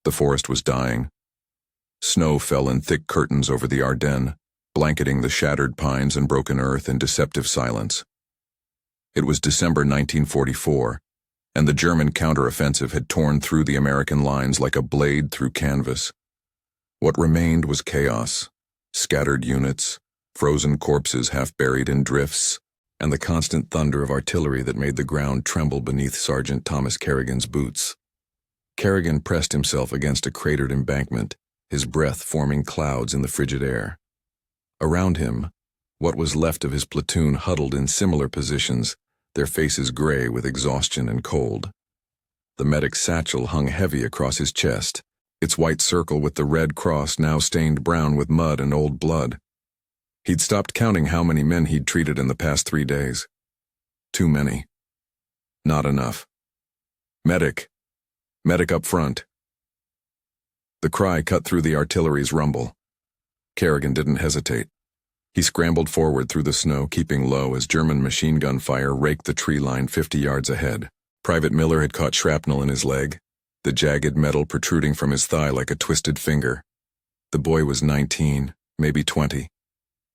The forest was dying. Snow fell in thick curtains over the Ardennes, blanketing the shattered pines and broken earth in deceptive silence. It was December 1944, and the German counteroffensive had torn through the American lines like a blade through canvas. What remained was chaos, scattered units, frozen corpses half buried in drifts, and the constant thunder of artillery that made the ground tremble beneath Sergeant Thomas Kerrigan's boots. Kerrigan pressed himself against a cratered embankment, his breath forming clouds in the frigid air. Around him, what was left of his platoon huddled in similar positions, their faces gray with exhaustion and cold. The medic's satchel hung heavy across his chest, its white circle with the red cross now stained brown with mud and old blood. He'd stopped counting how many men he'd treated in the past 3 days. Too many. Not enough. Medic. Medic up front. The cry cut through the artillery's rumble. Kerrigan didn't hesitate. He scrambled forward through the snow, keeping low as German machine gun fire raked the tree line 50 yards ahead. Private Miller had caught shrapnel in his leg, the jagged metal protruding from his thigh like a twisted finger. The boy was 19, maybe 20.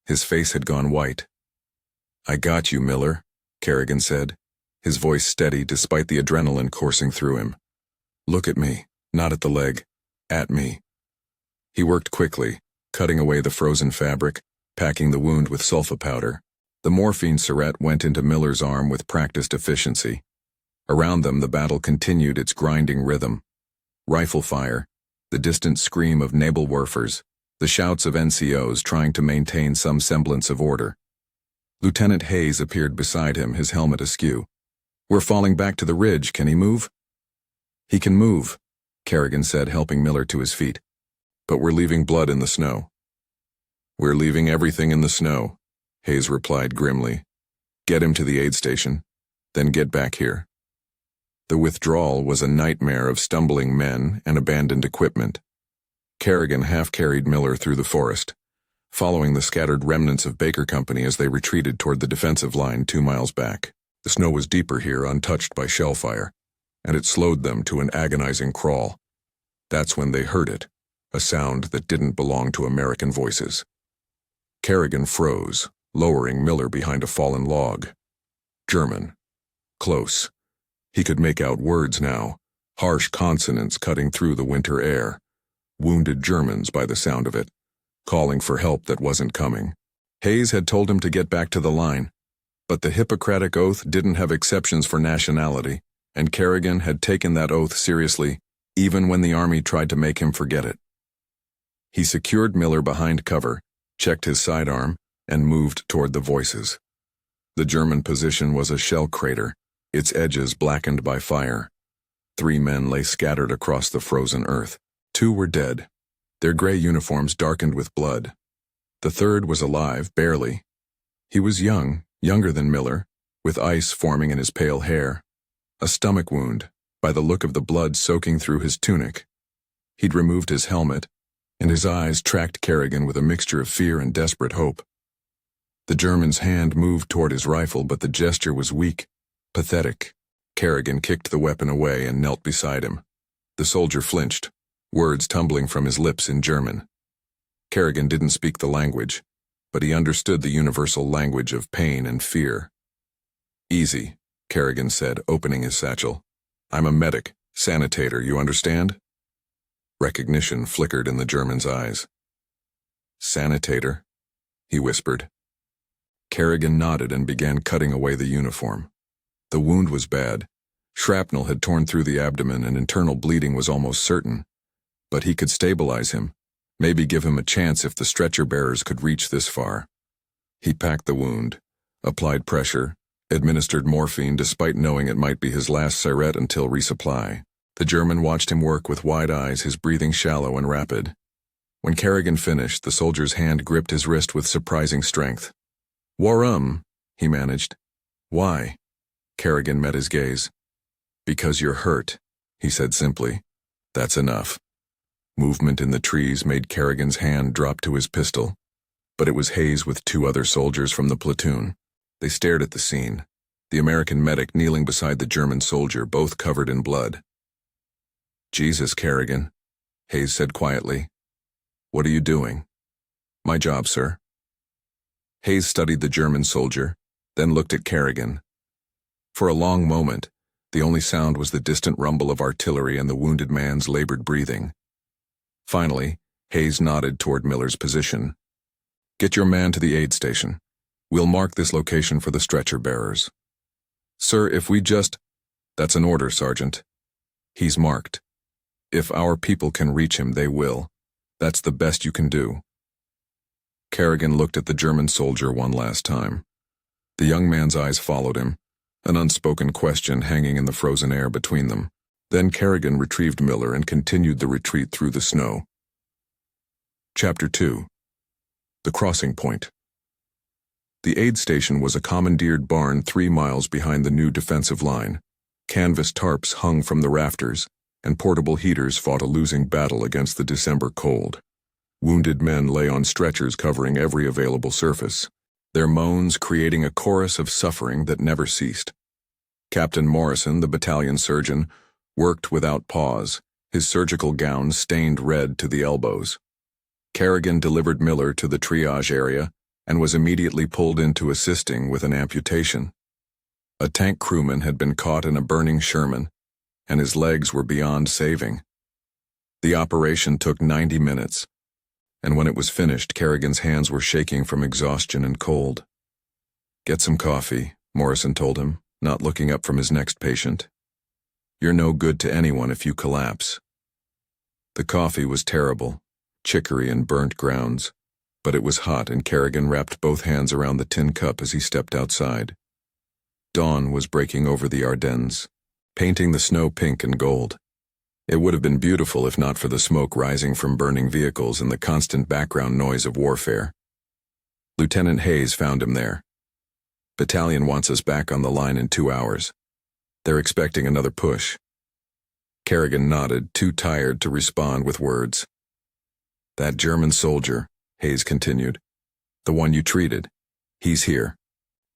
His face had gone white. "I got you, Miller," Kerrigan said, his voice steady despite the adrenaline coursing through him. "Look at me, not at the leg. At me." He worked quickly, cutting away the frozen fabric, packing the wound with sulfa powder. The morphine syringe went into Miller's arm with practiced efficiency. Around them, the battle continued its grinding rhythm. Rifle fire, the distant scream of Nebelwerfers, the shouts of NCOs trying to maintain some semblance of order. Lieutenant Hayes appeared beside him, his helmet askew. "We're falling back to the ridge. Can he move?" "He can move," Kerrigan said, helping Miller to his feet. "But we're leaving blood in the snow." "We're leaving everything in the snow," Hayes replied grimly. "Get him to the aid station, then get back here." The withdrawal was a nightmare of stumbling men and abandoned equipment. Kerrigan half-carried Miller through the forest, following the scattered remnants of Baker Company as they retreated toward the defensive line 2 miles back. The snow was deeper here, untouched by shell fire, and it slowed them to an agonizing crawl. That's when they heard it, a sound that didn't belong to American voices. Kerrigan froze, lowering Miller behind a fallen log. German. Close. He could make out words now, harsh consonants cutting through the winter air. Wounded Germans by the sound of it, calling for help that wasn't coming. Hayes had told him to get back to the line, but the Hippocratic Oath didn't have exceptions for nationality, and Kerrigan had taken that oath seriously, even when the army tried to make him forget it. He secured Miller behind cover, checked his sidearm, and moved toward the voices. The German position was a shell crater, its edges blackened by fire. 3 men lay scattered across the frozen earth. 2 were dead, their gray uniforms darkened with blood. The third was alive, barely. He was young, younger than Miller, with ice forming in his pale hair. A stomach wound, by the look of the blood soaking through his tunic. He'd removed his helmet, and his eyes tracked Kerrigan with a mixture of fear and desperate hope. The German's hand moved toward his rifle, but the gesture was weak, pathetic. Kerrigan kicked the weapon away and knelt beside him. The soldier flinched, words tumbling from his lips in German. Kerrigan didn't speak the language, but he understood the universal language of pain and fear. "Easy," Kerrigan said, opening his satchel. "I'm a medic, sanitator, you understand?" Recognition flickered in the German's eyes. "Sanitator," he whispered. Kerrigan nodded and began cutting away the uniform. The wound was bad. Shrapnel had torn through the abdomen and internal bleeding was almost certain. But he could stabilize him, maybe give him a chance if the stretcher bearers could reach this far. He packed the wound, applied pressure, administered morphine despite knowing it might be his last syringe until resupply. The German watched him work with wide eyes, his breathing shallow and rapid. When Kerrigan finished, the soldier's hand gripped his wrist with surprising strength. "Warum?" he managed. "Why?" Kerrigan met his gaze. "Because you're hurt," he said simply. "That's enough." Movement in the trees made Kerrigan's hand drop to his pistol, but it was Hayes with 2 other soldiers from the platoon. They stared at the scene, the American medic kneeling beside the German soldier, both covered in blood. "Jesus, Kerrigan," Hayes said quietly. "What are you doing?" "My job, sir." Hayes studied the German soldier, then looked at Kerrigan. For a long moment, the only sound was the distant rumble of artillery and the wounded man's labored breathing. Finally, Hayes nodded toward Miller's position. "Get your man to the aid station. We'll mark this location for the stretcher bearers." "Sir, if we just—" "That's an order, Sergeant. He's marked. If our people can reach him, they will. That's the best you can do." Kerrigan looked at the German soldier one last time. The young man's eyes followed him, an unspoken question hanging in the frozen air between them. Then Kerrigan retrieved Miller and continued the retreat through the snow. Chapter 2. The Crossing Point. The aid station was a commandeered barn 3 miles behind the new defensive line. Canvas tarps hung from the rafters, and portable heaters fought a losing battle against the December cold. Wounded men lay on stretchers covering every available surface, their moans creating a chorus of suffering that never ceased. Captain Morrison, the battalion surgeon, worked without pause, his surgical gown stained red to the elbows. Kerrigan delivered Miller to the triage area and was immediately pulled into assisting with an amputation. A tank crewman had been caught in a burning Sherman, and his legs were beyond saving. The operation took 90 minutes, and when it was finished, Kerrigan's hands were shaking from exhaustion and cold. "Get some coffee," Morrison told him, not looking up from his next patient. "You're no good to anyone if you collapse." The coffee was terrible, chicory and burnt grounds, but it was hot and Kerrigan wrapped both hands around the tin cup as he stepped outside. Dawn was breaking over the Ardennes, painting the snow pink and gold. It would have been beautiful if not for the smoke rising from burning vehicles and the constant background noise of warfare. Lieutenant Hayes found him there. "Battalion wants us back on the line in 2 hours. They're expecting another push." Kerrigan nodded, too tired to respond with words. "That German soldier," Hayes continued, "the one you treated, he's here."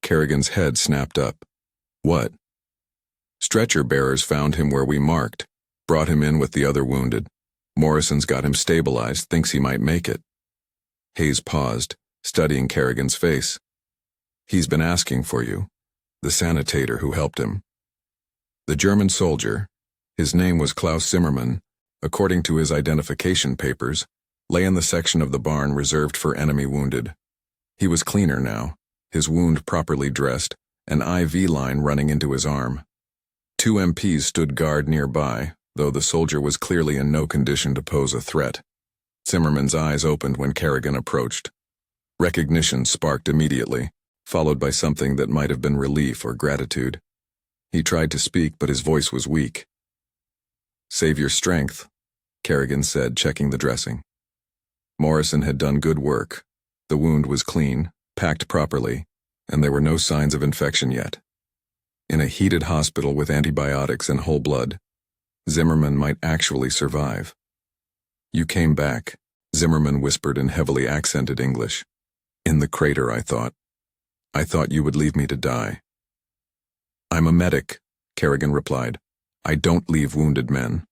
Kerrigan's head snapped up. "What?" "Stretcher bearers found him where we marked, brought him in with the other wounded. Morrison's got him stabilized, thinks he might make it." Hayes paused, studying Kerrigan's face. "He's been asking for you, the sanitator who helped him." The German soldier, his name was Klaus Zimmermann, according to his identification papers, lay in the section of the barn reserved for enemy wounded. He was cleaner now, his wound properly dressed, an IV line running into his arm. 2 MPs stood guard nearby, though the soldier was clearly in no condition to pose a threat. Zimmermann's eyes opened when Kerrigan approached. Recognition sparked immediately, followed by something that might have been relief or gratitude. He tried to speak, but his voice was weak. "Save your strength," Kerrigan said, checking the dressing. Morrison had done good work. The wound was clean, packed properly, and there were no signs of infection yet. In a heated hospital with antibiotics and whole blood, Zimmermann might actually survive. "You came back," Zimmermann whispered in heavily accented English. "In the crater, I thought. I thought you would leave me to die." "I'm a medic," Kerrigan replied. "I don't leave wounded men."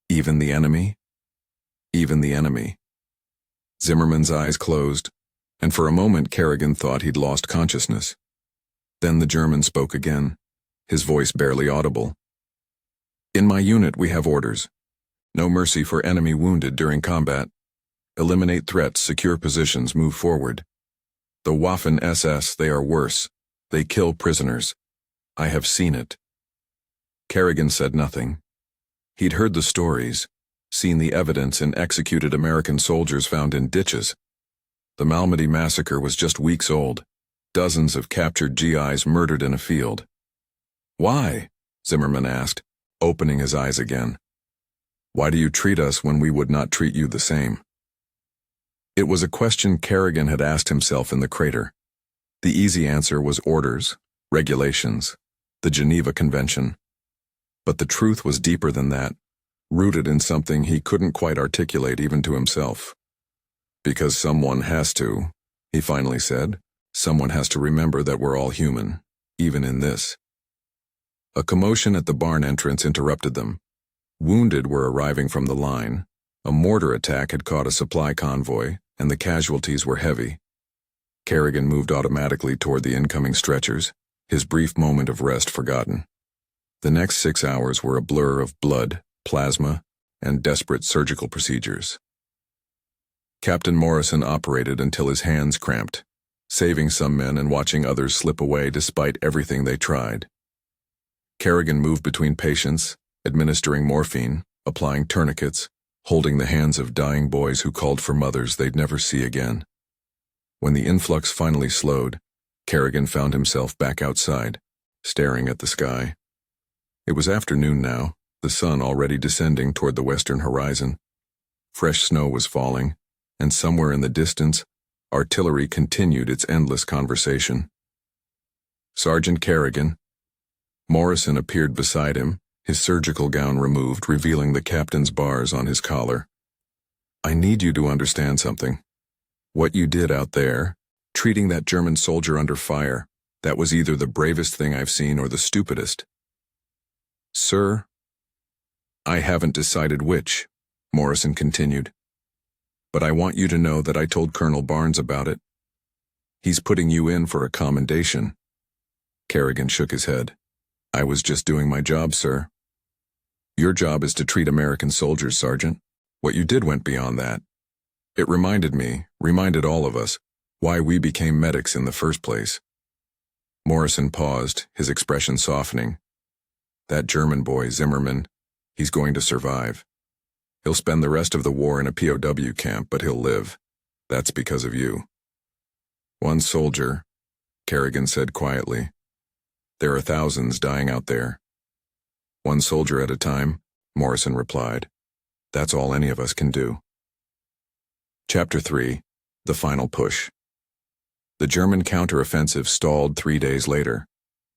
"Even the enemy?" "Even the enemy." Zimmermann's eyes closed, and for a moment Kerrigan thought he'd lost consciousness. Then the German spoke again, his voice barely audible. "In my unit we have orders. No mercy for enemy wounded during combat. Eliminate threats, secure positions, move forward. The Waffen-SS, they are worse. They kill prisoners. I have seen it." Kerrigan said nothing. He'd heard the stories, seen the evidence in executed American soldiers found in ditches. The Malmedy massacre was just weeks old. Dozens of captured GIs murdered in a field. "Why?" Zimmermann asked, opening his eyes again. "Why do you treat us when we would not treat you the same?" It was a question Kerrigan had asked himself in the crater. The easy answer was orders, regulations, the Geneva Convention. But the truth was deeper than that, rooted in something he couldn't quite articulate even to himself. "Because someone has to," he finally said. "Someone has to remember that we're all human, even in this." A commotion at the barn entrance interrupted them. Wounded were arriving from the line, A mortar attack had caught a supply convoy, and the casualties were heavy. Kerrigan moved automatically toward the incoming stretchers, his brief moment of rest forgotten. The next 6 hours were a blur of blood, plasma, and desperate surgical procedures. Captain Morrison operated until his hands cramped, saving some men and watching others slip away despite everything they tried. Kerrigan moved between patients, administering morphine, applying tourniquets, holding the hands of dying boys who called for mothers they'd never see again. When the influx finally slowed, Kerrigan found himself back outside, staring at the sky. It was afternoon now, the sun already descending toward the western horizon. Fresh snow was falling, and somewhere in the distance, artillery continued its endless conversation. Sergeant Kerrigan. Morrison appeared beside him, his surgical gown removed, revealing the captain's bars on his collar. I need you to understand something. What you did out there, treating that German soldier under fire, that was either the bravest thing I've seen or the stupidest. Sir? I haven't decided which, Morrison continued. But I want you to know that I told Colonel Barnes about it. He's putting you in for a commendation. Kerrigan shook his head. I was just doing my job, sir. Your job is to treat American soldiers, Sergeant. What you did went beyond that. It reminded all of us, why we became medics in the first place. Morrison paused, his expression softening. That German boy, Zimmerman, he's going to survive. He'll spend the rest of the war in a POW camp, but he'll live. That's because of you. One soldier, Kerrigan said quietly. There are thousands dying out there. One soldier at a time, Morrison replied. That's all any of us can do. Chapter 3. The Final Push. The German counteroffensive stalled 3 days later.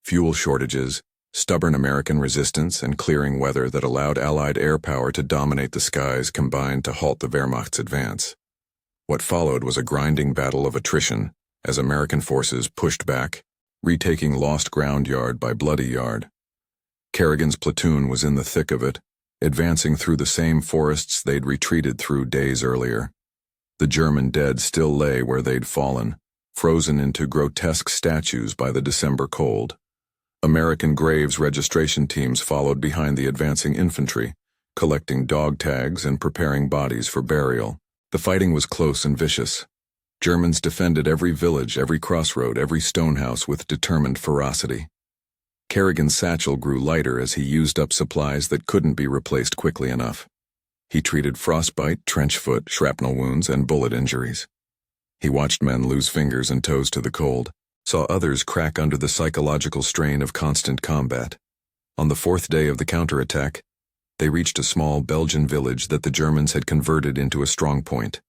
Fuel shortages, stubborn American resistance, and clearing weather that allowed Allied air power to dominate the skies combined to halt the Wehrmacht's advance. What followed was a grinding battle of attrition as American forces pushed back, retaking lost ground yard by bloody yard. Kerrigan's platoon was in the thick of it, advancing through the same forests they'd retreated through days earlier. The German dead still lay where they'd fallen, frozen into grotesque statues by the December cold. American graves registration teams followed behind the advancing infantry, collecting dog tags and preparing bodies for burial. The fighting was close and vicious. Germans defended every village, every crossroad, every stone house with determined ferocity. Kerrigan's satchel grew lighter as he used up supplies that couldn't be replaced quickly enough. He treated frostbite, trench foot, shrapnel wounds, and bullet injuries. He watched men lose fingers and toes to the cold, saw others crack under the psychological strain of constant combat. On the 4th day of the counterattack, they reached a small Belgian village that the Germans had converted into a strongpoint.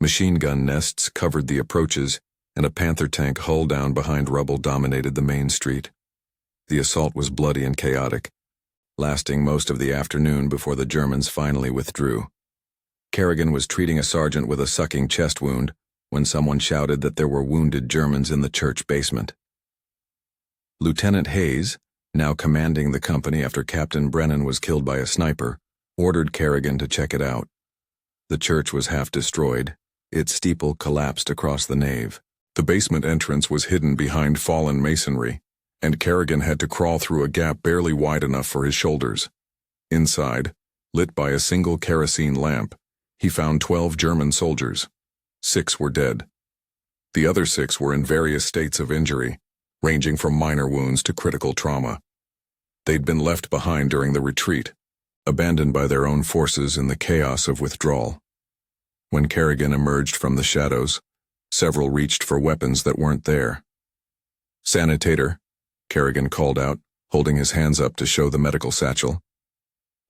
Machine gun nests covered the approaches, and a Panther tank hull down behind rubble dominated the main street. The assault was bloody and chaotic, lasting most of the afternoon before the Germans finally withdrew. Kerrigan was treating a sergeant with a sucking chest wound when someone shouted that there were wounded Germans in the church basement. Lieutenant Hayes, now commanding the company after Captain Brennan was killed by a sniper, ordered Kerrigan to check it out. The church was half destroyed. Its steeple collapsed across the nave. The basement entrance was hidden behind fallen masonry, and Kerrigan had to crawl through a gap barely wide enough for his shoulders. Inside, lit by a single kerosene lamp, he found 12 German soldiers. 6 were dead. The other 6 were in various states of injury, ranging from minor wounds to critical trauma. They'd been left behind during the retreat, abandoned by their own forces in the chaos of withdrawal. When Kerrigan emerged from the shadows, several reached for weapons that weren't there. Sanitator, Kerrigan called out, holding his hands up to show the medical satchel.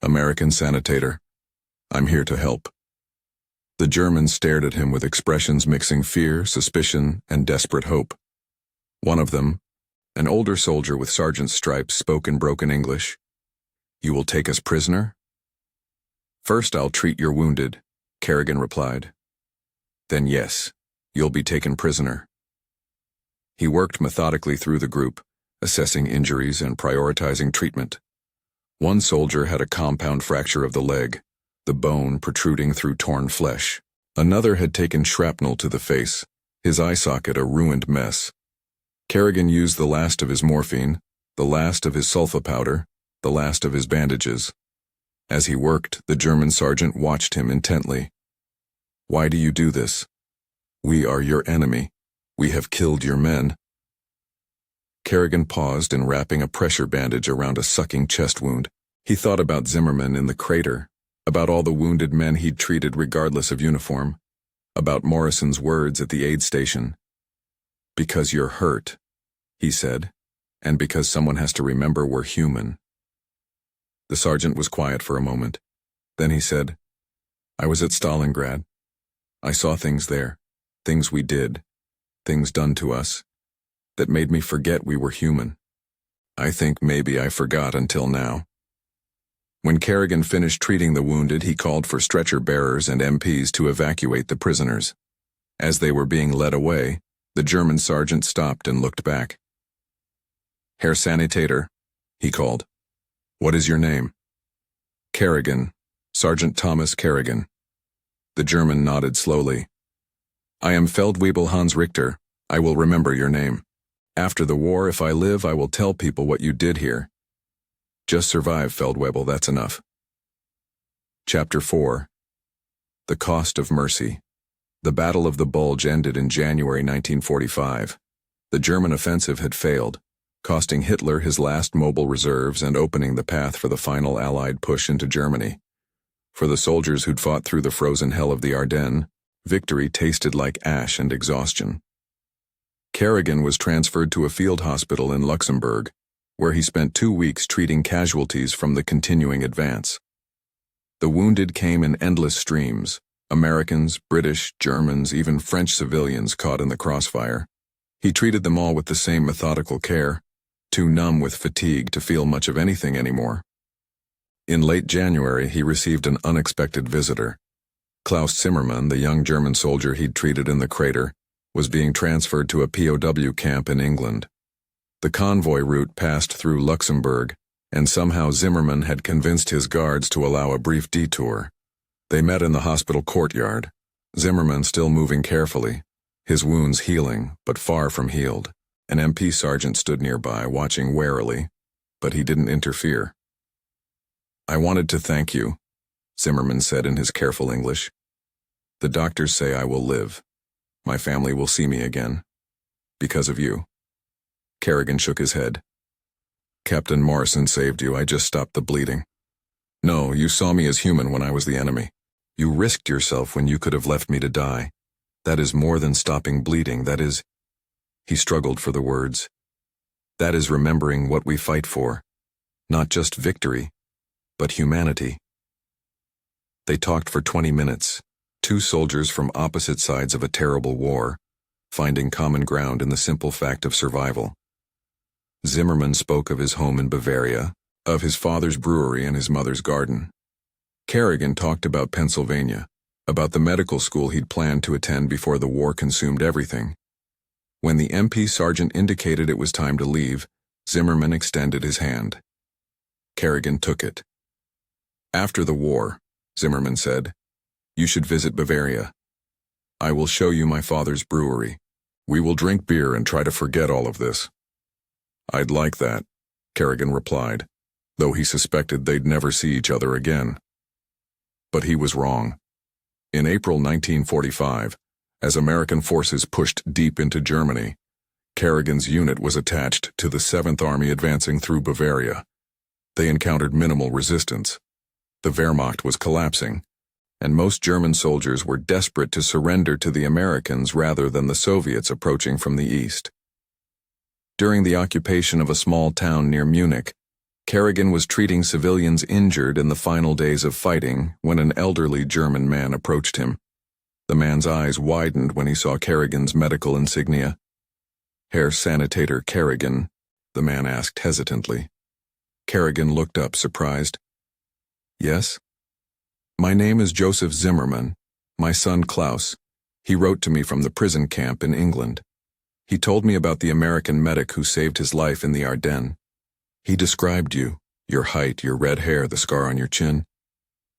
American sanitator. I'm here to help. The Germans stared at him with expressions mixing fear, suspicion, and desperate hope. One of them, an older soldier with sergeant's stripes, spoke in broken English. You will take us prisoner? First I'll treat your wounded, Kerrigan replied. Then yes, you'll be taken prisoner. He worked methodically through the group, assessing injuries and prioritizing treatment. One soldier had a compound fracture of the leg, the bone protruding through torn flesh. Another had taken shrapnel to the face, his eye socket a ruined mess. Kerrigan used the last of his morphine, the last of his sulfa powder, the last of his bandages. As he worked, the German sergeant watched him intently. "Why do you do this? We are your enemy. We have killed your men." Kerrigan paused in wrapping a pressure bandage around a sucking chest wound. He thought about Zimmerman in the crater, about all the wounded men he'd treated regardless of uniform, about Morrison's words at the aid station. "Because you're hurt," he said, "and because someone has to remember we're human." The sergeant was quiet for a moment. Then he said, "I was at Stalingrad. I saw things there, things we did, things done to us, that made me forget we were human. I think maybe I forgot until now." When Kerrigan finished treating the wounded, he called for stretcher bearers and MPs to evacuate the prisoners. As they were being led away, the German sergeant stopped and looked back. "Herr Sanitator," he called. "What is your name?" "Kerrigan, Sergeant Thomas Kerrigan." The German nodded slowly. "I am Feldwebel Hans Richter. I will remember your name. After the war, if I live, I will tell people what you did here. Just survive, Feldwebel, that's enough." Chapter 4. The Cost of Mercy. The Battle of the Bulge ended in January 1945. The German offensive had failed, costing Hitler his last mobile reserves and opening the path for the final Allied push into Germany. For the soldiers who'd fought through the frozen hell of the Ardennes, victory tasted like ash and exhaustion. Kerrigan was transferred to a field hospital in Luxembourg, where he spent 2 weeks treating casualties from the continuing advance. The wounded came in endless streams, Americans, British, Germans, even French civilians caught in the crossfire. He treated them all with the same methodical care, too numb with fatigue to feel much of anything anymore. In late January, he received an unexpected visitor. Klaus Zimmermann, the young German soldier he'd treated in the crater, was being transferred to a POW camp in England. The convoy route passed through Luxembourg, and somehow Zimmermann had convinced his guards to allow a brief detour. They met in the hospital courtyard, Zimmermann still moving carefully, his wounds healing, but far from healed. An MP sergeant stood nearby, watching warily, but he didn't interfere. "I wanted to thank you," Zimmermann said in his careful English. "The doctors say I will live. My family will see me again. Because of you." Kerrigan shook his head. "Captain Morrison saved you. I just stopped the bleeding. No, you saw me as human when I was the enemy. You risked yourself when you could have left me to die. That is more than stopping bleeding. That is—" He struggled for the words. "That is remembering what we fight for. Not just victory, but humanity." They talked for 20 minutes, two soldiers from opposite sides of a terrible war, finding common ground in the simple fact of survival. Zimmermann spoke of his home in Bavaria, of his father's brewery and his mother's garden. Kerrigan talked about Pennsylvania, about the medical school he'd planned to attend before the war consumed everything. When the MP sergeant indicated it was time to leave, Zimmermann extended his hand. Kerrigan took it. "After the war," Zimmermann said, "you should visit Bavaria. I will show you my father's brewery. We will drink beer and try to forget all of this." "I'd like that," Kerrigan replied, though he suspected they'd never see each other again. But he was wrong. In April 1945, as American forces pushed deep into Germany, Kerrigan's unit was attached to the 7th Army advancing through Bavaria. They encountered minimal resistance. The Wehrmacht was collapsing, and most German soldiers were desperate to surrender to the Americans rather than the Soviets approaching from the east. During the occupation of a small town near Munich, Kerrigan was treating civilians injured in the final days of fighting when an elderly German man approached him. The man's eyes widened when he saw Kerrigan's medical insignia. "Herr Sanitator Kerrigan?" the man asked hesitantly. Kerrigan looked up, surprised. "Yes?" "My name is Joseph Zimmermann. My son Klaus. He wrote to me from the prison camp in England. He told me about the American medic who saved his life in the Ardennes. He described you, your height, your red hair, the scar on your chin.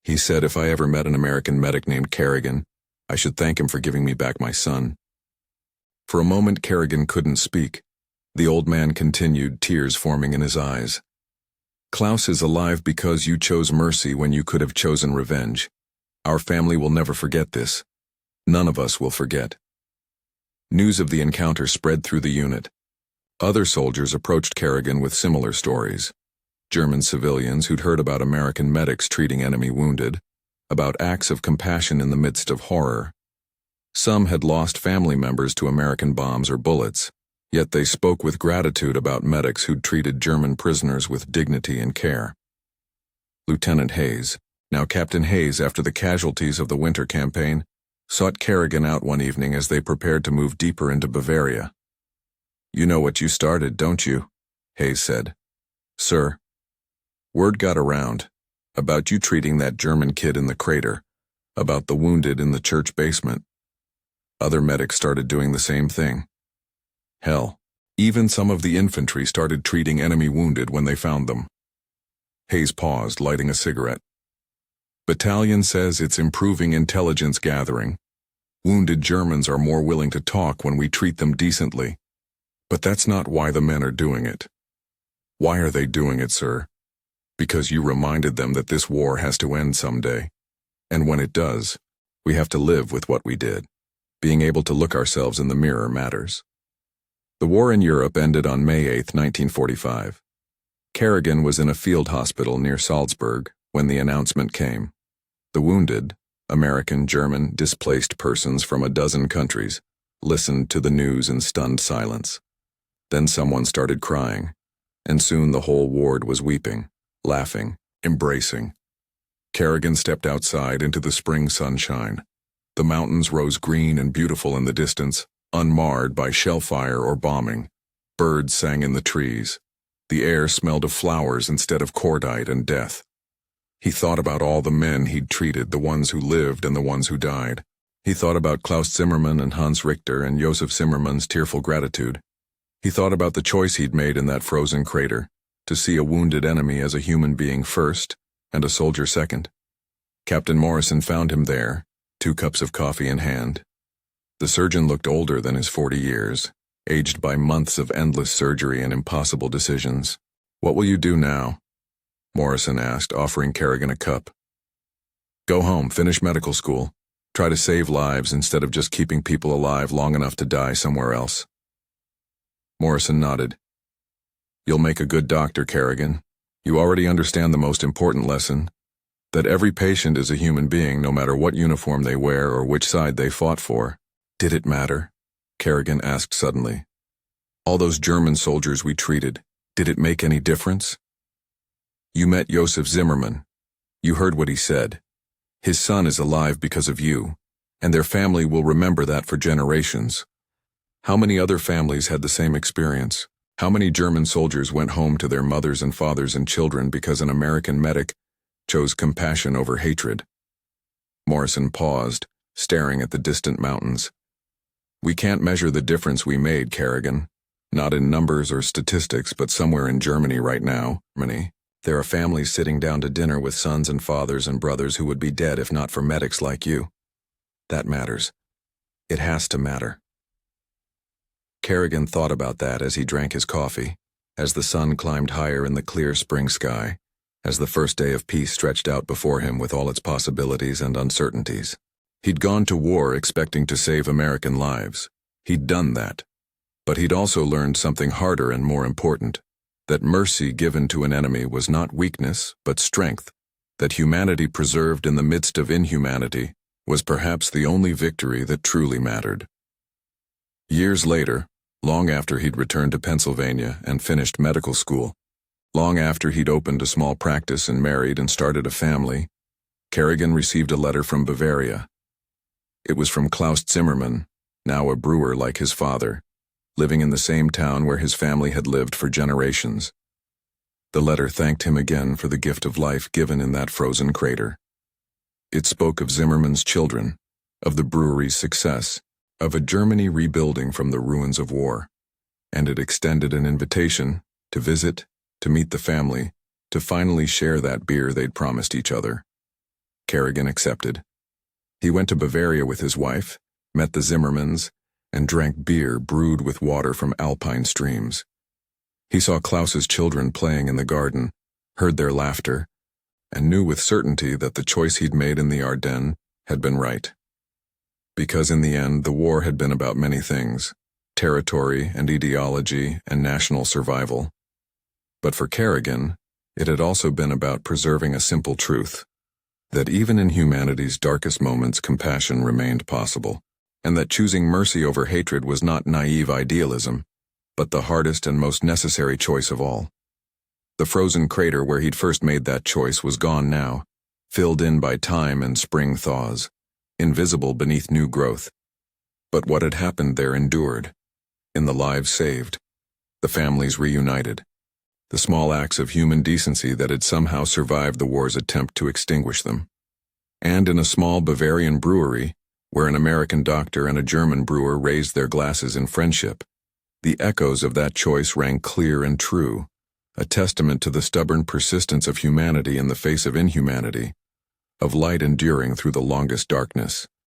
He said if I ever met an American medic named Kerrigan, I should thank him for giving me back my son. For a moment, Kerrigan couldn't speak. The old man continued, tears forming in his eyes. Klaus is alive because you chose mercy when you could have chosen revenge. Our family will never forget this. None of us will forget. News of the encounter spread through the unit. Other soldiers approached Kerrigan with similar stories. German civilians who'd heard about American medics treating enemy wounded, about acts of compassion in the midst of horror. Some had lost family members to American bombs or bullets, yet they spoke with gratitude about medics who'd treated German prisoners with dignity and care. Lieutenant Hayes, now Captain Hayes after the casualties of the winter campaign, sought Kerrigan out one evening as they prepared to move deeper into Bavaria. "You know what you started, don't you?" Hayes said. "Sir." "Word got around. About you treating that German kid in the crater. About the wounded in the church basement. Other medics started doing the same thing. Hell, even some of the infantry started treating enemy wounded when they found them." Hayes paused, lighting a cigarette. "Battalion says it's improving intelligence gathering. Wounded Germans are more willing to talk when we treat them decently. But that's not why the men are doing it." "Why are they doing it, sir?" "Because you reminded them that this war has to end someday. And when it does, we have to live with what we did. Being able to look ourselves in the mirror matters." The war in Europe ended on May 8, 1945. Kerrigan was in a field hospital near Salzburg when the announcement came. The wounded, American, German, displaced persons from a dozen countries, listened to the news in stunned silence. Then someone started crying, and soon the whole ward was weeping, laughing, embracing. Kerrigan stepped outside into the spring sunshine. The mountains rose green and beautiful in the distance, unmarred by shellfire or bombing. Birds sang in the trees. The air smelled of flowers instead of cordite and death. He thought about all the men he'd treated, the ones who lived and the ones who died. He thought about Klaus Zimmermann and Hans Richter and Josef Zimmermann's tearful gratitude. He thought about the choice he'd made in that frozen crater, to see a wounded enemy as a human being first and a soldier second. Captain Morrison found him there, 2 cups of coffee in hand. The surgeon looked older than his 40 years, aged by months of endless surgery and impossible decisions. "What will you do now?" Morrison asked, offering Kerrigan a cup. "Go home, finish medical school. Try to save lives instead of just keeping people alive long enough to die somewhere else." Morrison nodded. "You'll make a good doctor, Kerrigan. You already understand the most important lesson, that every patient is a human being no matter what uniform they wear or which side they fought for." "Did it matter?" Kerrigan asked suddenly. "All those German soldiers we treated, did it make any difference?" "You met Josef Zimmermann. You heard what he said. His son is alive because of you, and their family will remember that for generations. How many other families had the same experience? How many German soldiers went home to their mothers and fathers and children because an American medic chose compassion over hatred?" Morrison paused, staring at the distant mountains. "We can't measure the difference we made, Kerrigan. Not in numbers or statistics, but somewhere in Germany right now, there are families sitting down to dinner with sons and fathers and brothers who would be dead if not for medics like you. That matters. It has to matter." Kerrigan thought about that as he drank his coffee, as the sun climbed higher in the clear spring sky, as the first day of peace stretched out before him with all its possibilities and uncertainties. He'd gone to war expecting to save American lives. He'd done that. But he'd also learned something harder and more important, that mercy given to an enemy was not weakness, but strength, that humanity preserved in the midst of inhumanity was perhaps the only victory that truly mattered. Years later, long after he'd returned to Pennsylvania and finished medical school, long after he'd opened a small practice and married and started a family, Kerrigan received a letter from Bavaria. It was from Klaus Zimmermann, now a brewer like his father, living in the same town where his family had lived for generations. The letter thanked him again for the gift of life given in that frozen crater. It spoke of Zimmermann's children, of the brewery's success, of a Germany rebuilding from the ruins of war, and it extended an invitation to visit, to meet the family, to finally share that beer they'd promised each other. Kerrigan accepted. He went to Bavaria with his wife, met the Zimmermans, and drank beer brewed with water from alpine streams. He saw Klaus's children playing in the garden, heard their laughter, and knew with certainty that the choice he'd made in the Ardennes had been right. Because in the end, the war had been about many things: territory and ideology and national survival. But for Kerrigan, it had also been about preserving a simple truth: that even in humanity's darkest moments, compassion remained possible, and that choosing mercy over hatred was not naive idealism, but the hardest and most necessary choice of all. The frozen crater where he'd first made that choice was gone now, filled in by time and spring thaws, invisible beneath new growth. But what had happened there endured. In the lives saved, the families reunited, the small acts of human decency that had somehow survived the war's attempt to extinguish them. And in a small Bavarian brewery, where an American doctor and a German brewer raised their glasses in friendship, the echoes of that choice rang clear and true, a testament to the stubborn persistence of humanity in the face of inhumanity, of light enduring through the longest darkness.